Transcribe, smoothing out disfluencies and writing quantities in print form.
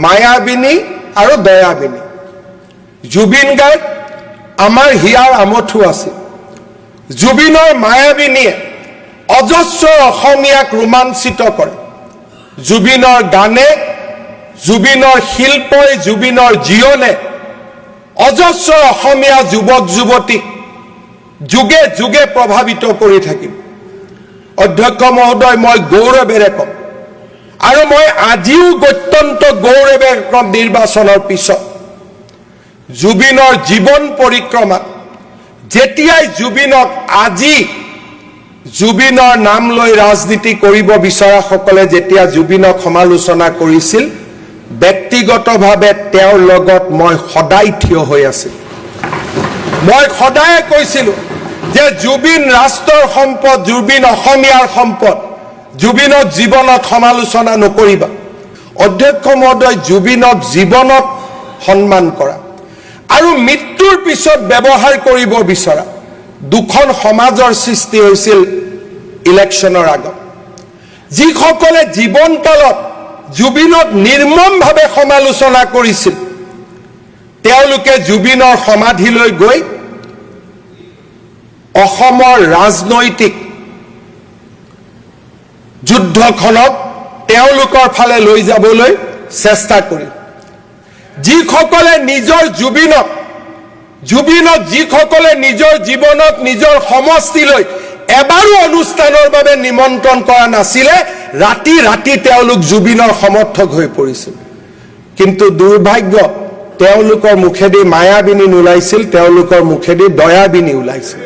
মায়াবিনী আৰু দয়াবিনী। জুবিন গাৰ্গ আমাৰ হিয়াৰ আমঠু আছিল। জুবিনৰ মায়াবিনীয়ে অজস্ৰ অসমীয়াক ৰোমাঞ্চিত কৰে। জুবিনৰ গানে, জুবিনৰ শিল্পই, জুবিনৰ জীৱনে অজস্ৰ অসমীয়া যুৱক যুৱতীক যুগে যুগে প্ৰভাৱিত কৰি থাকিব। অধ্যক্ষ মহোদয়, মই গৌৰৱেৰে কম আৰু মই আজিও অত্যন্ত গৌৰৱেৰে কম, নিৰ্বাচনৰ পিছত জুবিনৰ জীৱন পৰিক্ৰমাত যেতিয়াই জুবিনক আজি জুবিনৰ নাম লৈ ৰাজনীতি কৰিব বিচৰাসকলে যেতিয়া জুবিনক সমালোচনা কৰিছিল, ব্যক্তিগতভাৱে তেওঁৰ লগত মই সদায় থিয় হৈ আছিলোঁ। মই সদায় কৈছিলোঁ যে জুবিন ৰাষ্ট্ৰৰ সম্পদ, জুবিন অসমীয়াৰ সম্পদ, জুবিনক জীৱনত সমালোচনা নকৰিবা। অধ্যক্ষ মহোদয়, জুবিনক জীৱনত সন্মান কৰা আৰু মৃত্যুৰ পিছত ব্যৱহাৰ কৰিব বিচৰা দুখন সমাজৰ সৃষ্টি হৈছিল ইলেকশ্যনৰ আগত। যিসকলে জীৱনকালত জুবিনক নিৰ্মমভাৱে সমালোচনা কৰিছিল, তেওঁলোকে জুবিনৰ সমাধিলৈ গৈ অসমৰ ৰাজনৈতিক যুদ্ধখনক তেওঁলোকৰ ফালে লৈ যাবলৈ চেষ্টা কৰিল। যিসকলে নিজৰ জুবিনক যিসকলে নিজৰ জীৱনক নিজৰ সমষ্টিলৈ এবাৰো অনুষ্ঠানৰ বাবে নিমন্ত্ৰণ কৰা নাছিলে, ৰাতি ৰাতি তেওঁলোক জুবিনৰ সমৰ্থক হৈ পৰিছিল। কিন্তু দুৰ্ভাগ্য, তেওঁলোকৰ মুখেদি মায়াবিনী নোলাইছিল, তেওঁলোকৰ মুখেদি দয়াবিনী ওলাইছিল।